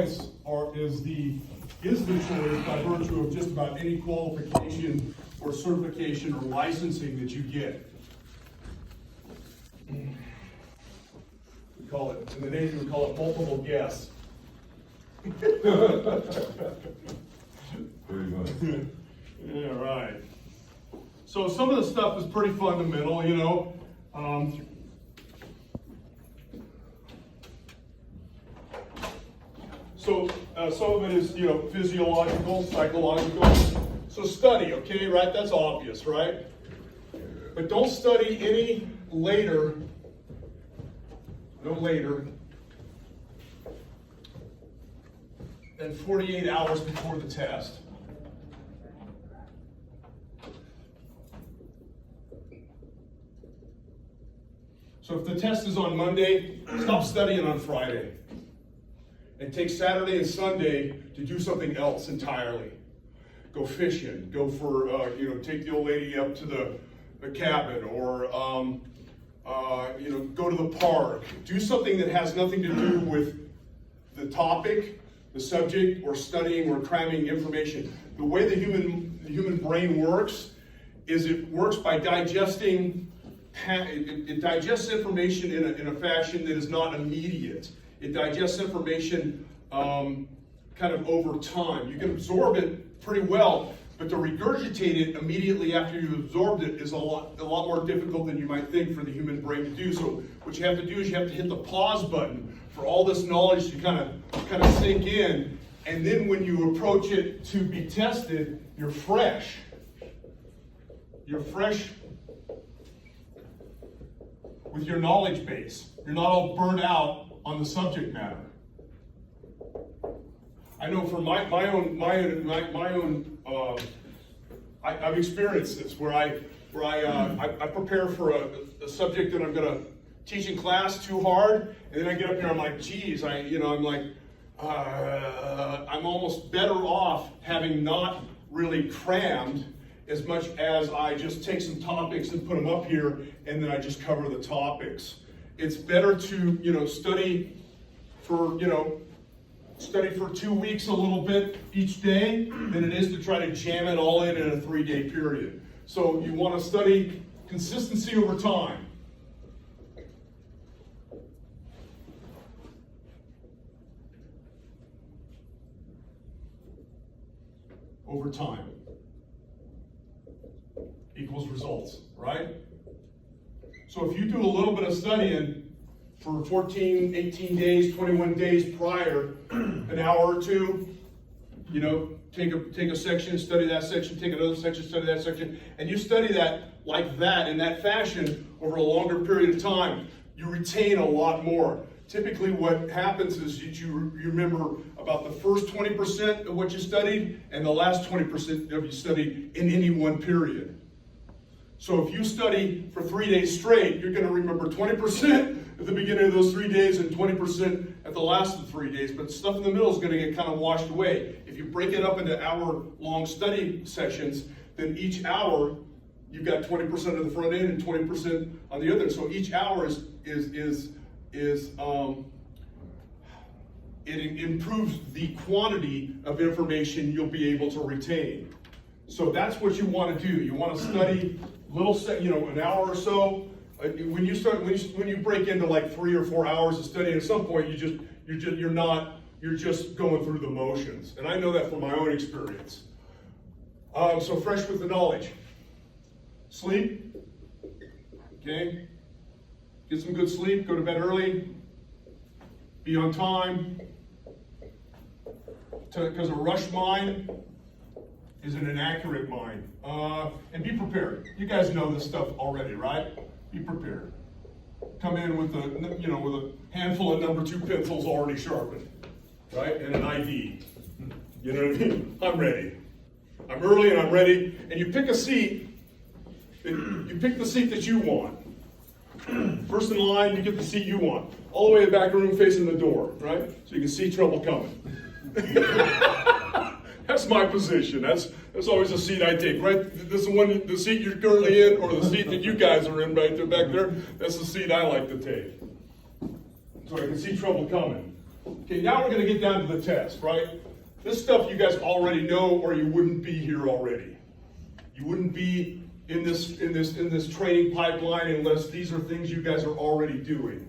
is the choice by virtue of just about any qualification or certification or licensing that you get. We call it, in the Navy, we call it multiple guess. Very much. Yeah, right. So some of the stuff is pretty fundamental, you know. Some of it is, you know, physiological, psychological. So study, okay, right? That's obvious, right? But don't study any later, no later than 48 hours before the test. So if the test is on Monday, stop studying on Friday. And take Saturday and Sunday to do something else entirely. Go fishing, go for, take the old lady up to the cabin, or, go to the park. Do something that has nothing to do with the topic, the subject, or studying or cramming information. The way the human brain works is it works by digesting, it digests information in a fashion that is not immediate. It digests information kind of over time. You can absorb it pretty well, but to regurgitate it immediately after you've absorbed it is a lot more difficult than you might think for the human brain to do. So what you have to do is you have to hit the pause button for all this knowledge to kind of sink in, and then when you approach it to be tested, you're fresh. You're fresh with your knowledge base. You're not all burnt out on the subject matter. I know from I've experienced this where I prepare for a subject that I'm going to teach in class too hard, and then I get up here and I'm like, geez, I'm almost better off having not really crammed as much as I just take some topics and put them up here, and then I just cover the topics. It's better to, study for 2 weeks a little bit each day than it is to try to jam it all in a 3-day period. So you want to study consistency over time. Over time equals results, right? So if you do a little bit of studying for 14, 18 days, 21 days prior, an hour or two, take a section, study that section, take another section, study that section, and you study that like that, in that fashion, over a longer period of time, you retain a lot more. Typically what happens is you remember about the first 20% of what you studied and the last 20% of you studied in any one period. So if you study for 3 days straight, you're going to remember 20% at the beginning of those 3 days and 20% at the last of the 3 days. But stuff in the middle is going to get kind of washed away. If you break it up into hour-long study sessions, then each hour you've got 20% of the front end and 20% on the other. So each hour it improves the quantity of information you'll be able to retain. So that's what you want to do. You want to study an hour or so. When you break into like 3 or 4 hours of study, at some point you're just going through the motions. And I know that from my own experience. So fresh with the knowledge. Sleep. Okay. Get some good sleep. Go to bed early. Be on time. Because a rushed mind is an inaccurate mind. And be prepared. You guys know this stuff already, right? Be prepared. Come in with a handful of number 2 pencils already sharpened, right? And an ID. You know what I mean? I'm ready. I'm early and I'm ready. And you pick a seat. You pick the seat that you want. First in line, you get the seat you want. All the way to the back room facing the door, right? So you can see trouble coming. That's my position. That's always the seat I take, right? This is the seat you're currently in, or the seat that you guys are in right there back there. That's the seat I like to take. So I can see trouble coming. Okay, now we're gonna get down to the test, right? This stuff you guys already know, or you wouldn't be here already. You wouldn't be in this training pipeline unless these are things you guys are already doing.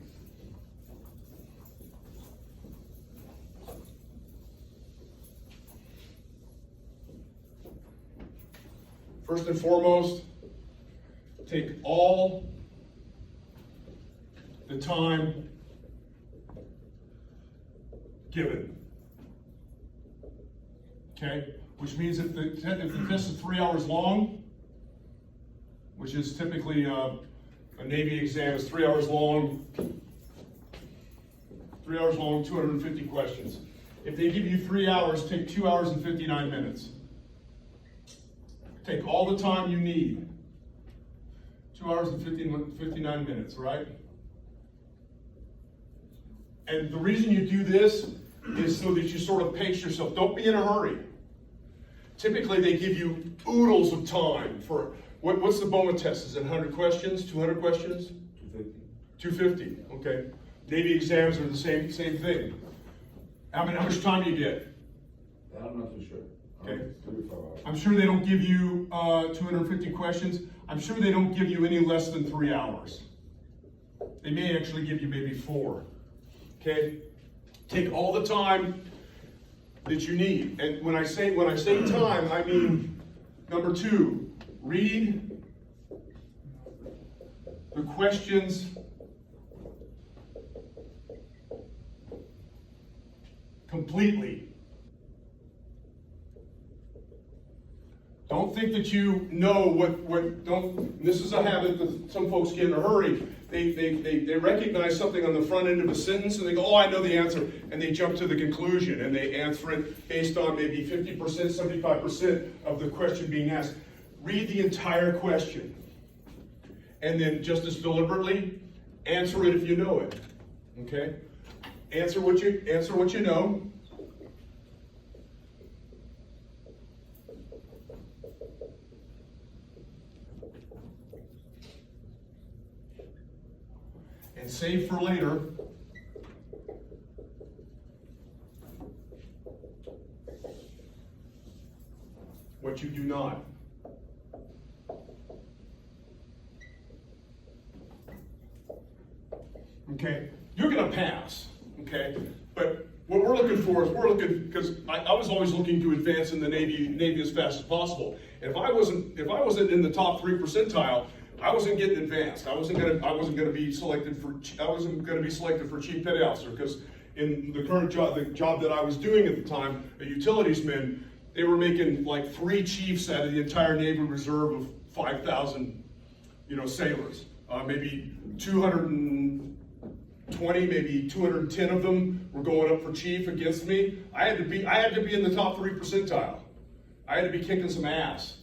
First and foremost, take all the time given. Okay? Which means if the test is 3 hours long, which is typically a Navy exam is 3 hours long, 250 questions. If they give you 3 hours, take 2 hours and 59 minutes. Take all the time you need. 2 hours and 59 minutes, right? And the reason you do this is so that you sort of pace yourself. Don't be in a hurry. Typically, they give you oodles of time for, what's the BOMA test? Is it 100 questions, 200 questions? 250, okay. Navy exams are the same thing. How much time do you get? I'm not too sure. Okay. 3 to 5 hours. I'm sure they don't give you 250 questions. I'm sure they don't give you any less than 3 hours. They may actually give you maybe 4. Okay? Take all the time that you need. And when I say time, I mean, number 2, read the questions completely. Don't think that you know this is a habit that some folks get in a hurry. They recognize something on the front end of a sentence and they go, oh, I know the answer, and they jump to the conclusion and they answer it based on maybe 50%, 75% of the question being asked. Read the entire question and then just as deliberately answer it if you know it. Okay? Answer what you know. And save for later what you do not. Okay, you're going to pass. Okay, but what we're looking for is because I was always looking to advance in the Navy as fast as possible. And if I wasn't in the top 3 percentile, I wasn't getting advanced. I wasn't gonna be selected for chief petty officer, because in the current job, the job that I was doing at the time, a utilities man, they were making like 3 chiefs out of the entire Navy Reserve of 5,000, sailors. Maybe 220, maybe 210 of them were going up for chief against me. I had to be in the top 3 percentile. I had to be kicking some ass.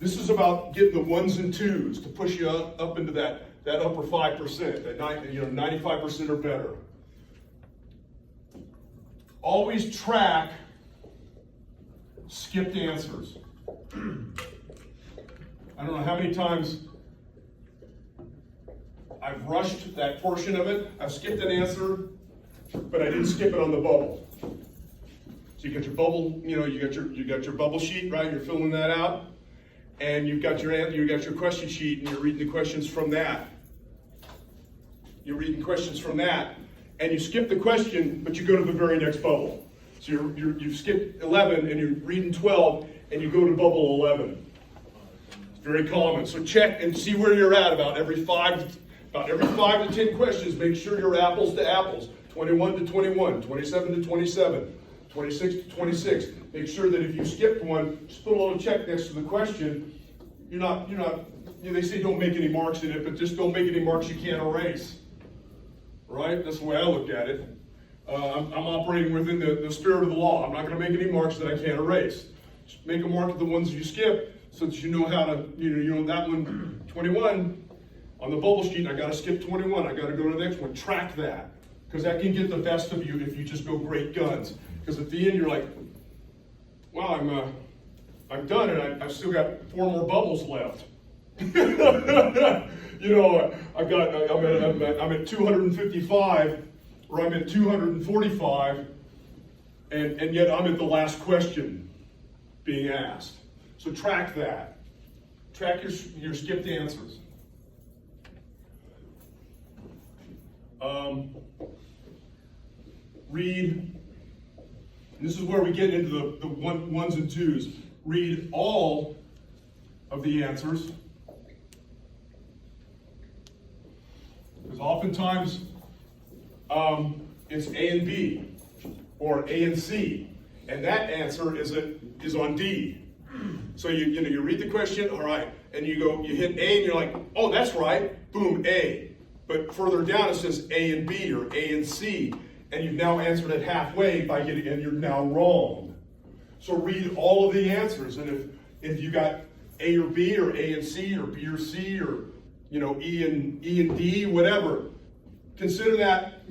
This is about getting the 1s and 2s to push you up into that upper 5%, that 95% or better. Always track skipped answers. I don't know how many times I've rushed that portion of it. I've skipped an answer, but I didn't skip it on the bubble. So you got your bubble, you got your bubble sheet, right? You're filling that out. And you've got your question sheet, and you're reading the questions from that. And you skip the question, but you go to the very next bubble. So you've skipped 11, and you're reading 12, and you go to bubble 11. It's very common. So check and see where you're at about every 5 to 10 questions. Make sure you're apples to apples. 21 to 21, 27 to 27, 26 to 26. Make sure that if you skipped one, just put a little check next to the question. They say don't make any marks in it, but just don't make any marks you can't erase. Right? That's the way I look at it. I'm operating within the spirit of the law. I'm not going to make any marks that I can't erase. Just make a mark of the ones you skip so that you know how to, that one, 21, on the bubble sheet, I got to skip 21. I got to go to the next one. Track that. Because that can get the best of you if you just go great guns. Because at the end, you're like, wow, I'm done, and I've still got 4 more bubbles left. I'm at 255 or I'm at 245, and yet I'm at the last question being asked. So track that. Track your skipped answers. Read, and this is where we get into the ones and twos. Read all of the answers. Because oftentimes it's A and B, or A and C, and that answer is on D. So you read the question, all right, and you hit A, and you're like, oh, that's right, boom, A. But further down it says A and B, or A and C, and you've now answered it halfway and you're now wrong. So read all of the answers, and if you got A or B, or A and C, or B or C, or E and D, whatever, consider that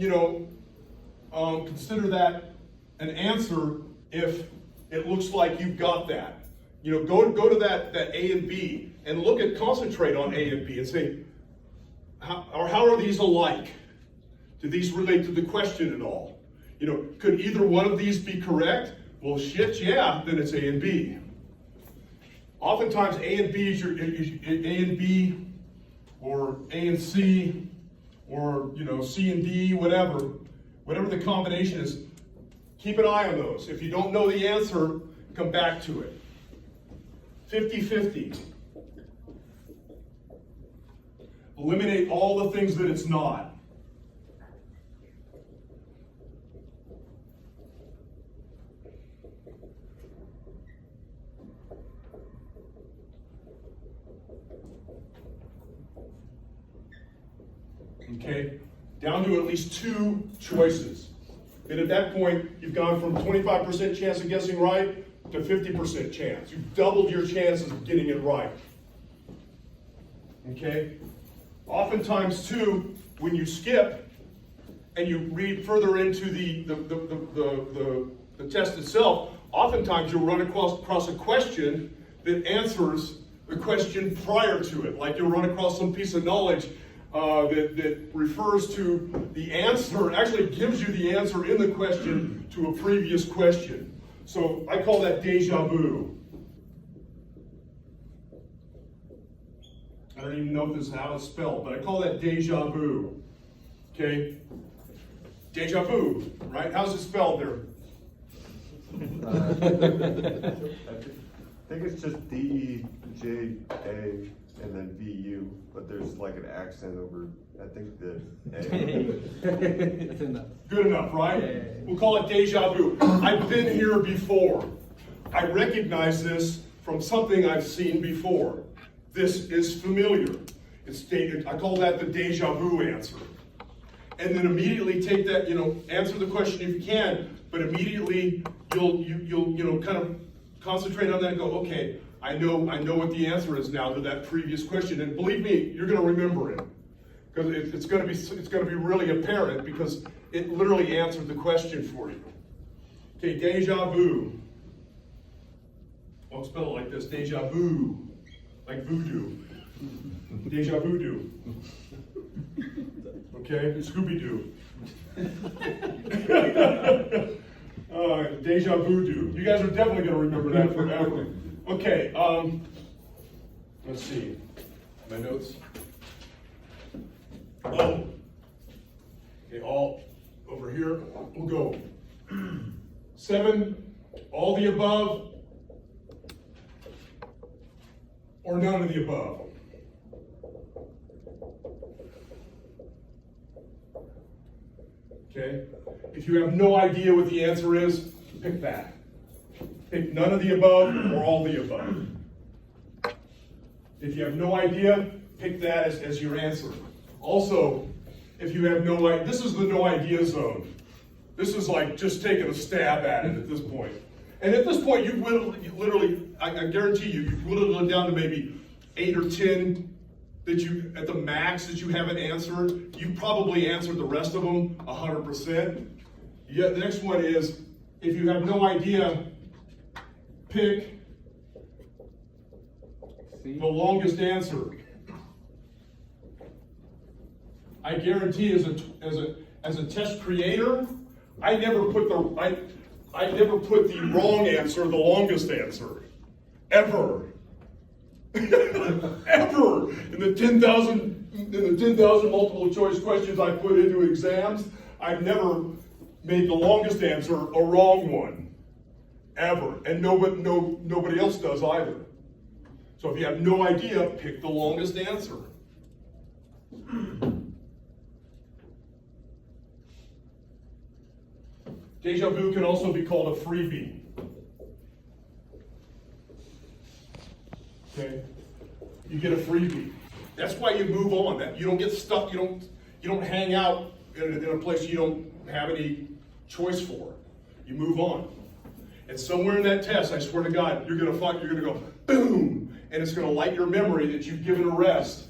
an answer if it looks like you've got that. Go to that A and B and concentrate on A and B and say, how are these alike? Do these relate to the question at all? Could either one of these be correct? Well, shit, yeah, then it's A and B. Oftentimes A and B is A and B, or A and C, or C and D, whatever the combination is. Keep an eye on those. If you don't know the answer, come back to it. 50-50. Eliminate all the things that it's not. Okay? Down to at least two choices. And at that point, you've gone from 25% chance of guessing right to 50% chance. You've doubled your chances of getting it right. Okay? Oftentimes, too, when you skip and you read further into the test itself, oftentimes you'll run across a question that answers the question prior to it. Like you'll run across some piece of knowledge that refers to the answer, actually gives you the answer in the question to a previous question. So I call that deja vu. I don't even know if this is how it's spelled, but I call that deja vu. Okay? Deja vu, right? How's it spelled there? I think it's just D-E-J-A and then V-U, but there's like an accent over, I think, the A. That's enough. Good enough, right? Yeah. We'll call it deja vu. I've been here before. I recognize this from something I've seen before. This is familiar. I call that the deja vu answer. And then immediately take that, answer the question if you can, but immediately you'll kind of concentrate on that and go, okay, I know what the answer is now to that previous question. And believe me, you're going to remember it. Because it's going to be really apparent because it literally answered the question for you. Okay, deja vu. I'll spell it like this, deja vu. Like voodoo. Deja voodoo. Okay, Scooby-Doo. Deja voodoo. You guys are definitely going to remember that forever. Okay, let's see. My notes. Oh. Okay, all over here. We'll go. 7, all the above, or none of the above. Okay? If you have no idea what the answer is, pick that. Pick none of the above or all the above. If you have no idea, pick that as your answer. Also, if you have no idea, this is the no idea zone. This is like just taking a stab at it at this point. And at this point, you've literally, I guarantee you've whittled it down to maybe 8 or 10 at the max that you haven't answered. You probably answered the rest of them 100%. Yeah, the next one is, if you have no idea, pick the longest answer. I guarantee as a test creator, I never put the wrong answer, the longest answer, ever. Ever in the 10,000 multiple choice questions I put into exams, I've never made the longest answer a wrong one, ever, and nobody else does either. So if you have no idea, pick the longest answer. Deja vu can also be called a freebie. Okay, you get a freebie. That's why you move on. That you don't get stuck. You don't hang out in a place you don't have any choice for. You move on. And somewhere in that test, I swear to God, you're gonna go boom, and it's gonna light your memory that you've given a rest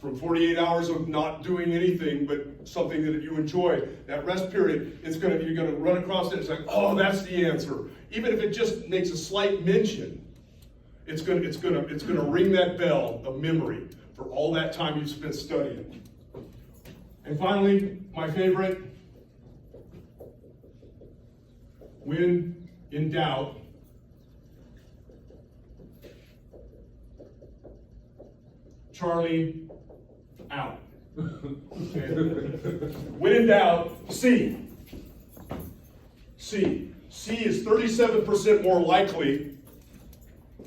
from 48 hours of not doing anything but something that you enjoy. That rest period, you're gonna run across it. It's like, oh, that's the answer. Even if it just makes a slight mention, it's gonna ring that bell of memory for all that time you've spent studying. And finally, my favorite, when in doubt, Charlie out. Okay. When in doubt, C. C is 37% more likely,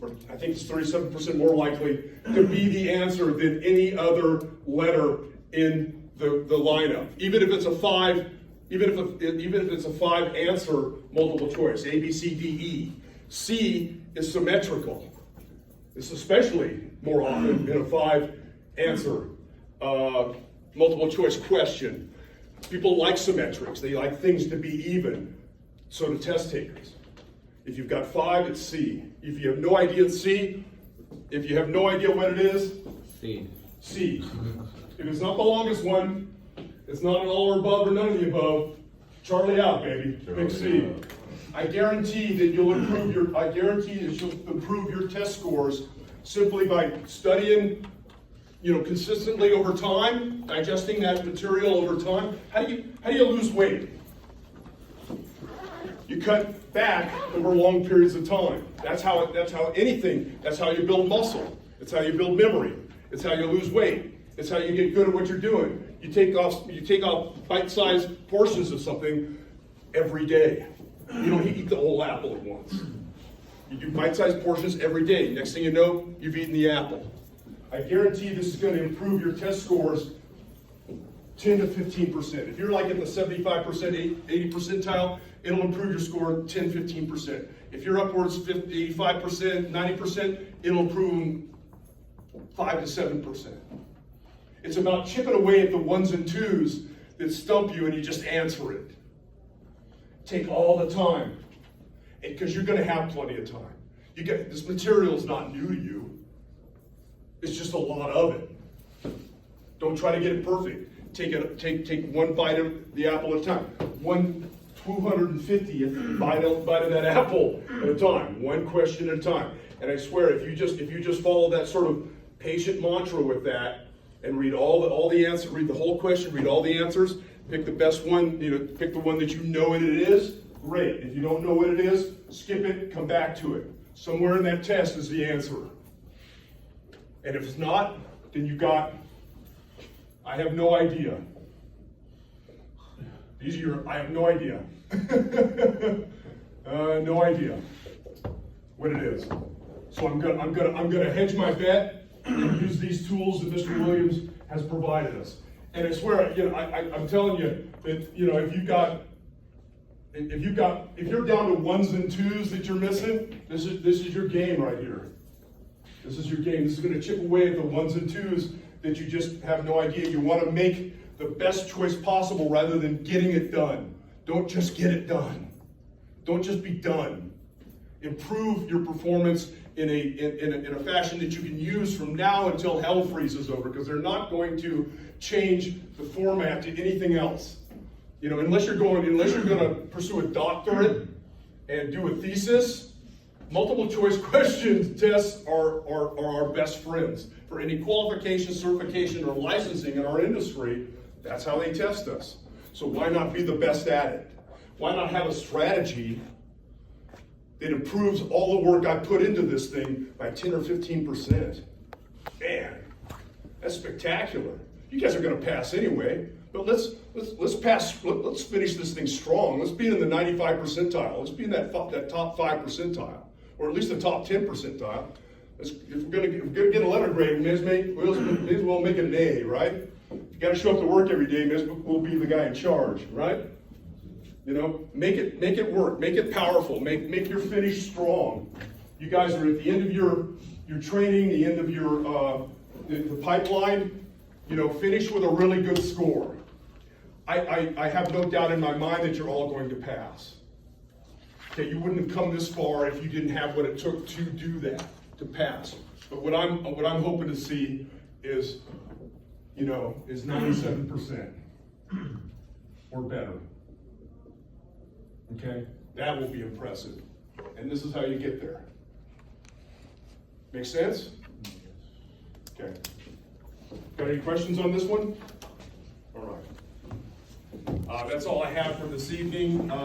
or I think it's 37% more likely to be the answer than any other letter in the lineup. Even if it's a five answer multiple choice, A, B, C, D, E. C is symmetrical. It's especially more often in a 5 answer multiple choice question. People like symmetrics. They like things to be even. So do test takers. If you've got 5, it's C. If you have no idea, it's C. If you have no idea what it is, C. C. If it's not the longest one, it's not an all or above or none of the above, Charlie out, baby. Big C. I guarantee that you'll improve your test scores simply by studying, consistently over time, digesting that material over time. How do you lose weight? You cut back over long periods of time. That's how you build muscle. It's how you build memory. It's how you lose weight. It's how you get good at what you're doing. You take off bite-sized portions of something every day. You don't eat the whole apple at once. You do bite-sized portions every day. Next thing you know, you've eaten the apple. I guarantee this is going to improve your test scores 10 to 15%. If you're like in the 75%, 80 percentile, it'll improve your score 10, 15%. If you're upwards 50, 85%, 90%, it'll improve 5 to 7%. It's about chipping away at the 1s and 2s that stump you and you just answer it. Take all the time, because you're going to have plenty of time. This material is not new to you. It's just a lot of it. Don't try to get it perfect. Take one bite of the apple at a time. 250th bite of that apple at a time. One question at a time. And I swear, if you just follow that sort of patient mantra with that, and read all the answers, read the whole question, read all the answers, pick the best one, pick the one that you know what it is, great. If you don't know what it is, skip it, come back to it. Somewhere in that test is the answer. And if it's not, then I have no idea. I have no idea. No idea what it is. So I'm gonna hedge my bet and use these tools that Mr. Williams has provided us. And I swear, I'm telling you that, if you're down to 1s and 2s that you're missing, this is your game right here. This is your game. This is going to chip away at the 1s and 2s that you just have no idea. You want to make the best choice possible rather than getting it done. Don't just get it done. Don't just be done. Improve your performance in a fashion that you can use from now until hell freezes over, because they're not going to change the format to anything else. Unless you're going to pursue a doctorate and do a thesis, multiple choice question tests are our best friends. For any qualification, certification, or licensing in our industry, that's how they test us. So why not be the best at it? Why not have a strategy that improves all the work I put into this thing by 10 or 15%? Man, that's spectacular. You guys are gonna pass anyway, but let's finish this thing strong. Let's be in the 95 percentile. Let's be in that top 5 percentile, or at least the top 10 percentile. If we're gonna get a letter grade, may as well make it an A, right? You gotta show up to work every day, may as well be the guy in charge, right? You know, make it work, make it powerful, make your finish strong. You guys are at the end of your training, the end of your the pipeline. You know, finish with a really good score. I have no doubt in my mind that you're all going to pass. Okay, you wouldn't have come this far if you didn't have what it took to do that, to pass. But what I'm hoping to see is, you know, is 97% or better. Okay, that will be impressive. And this is how you get there. Make sense? Okay. Got any questions on this one? All right. That's all I have for this evening.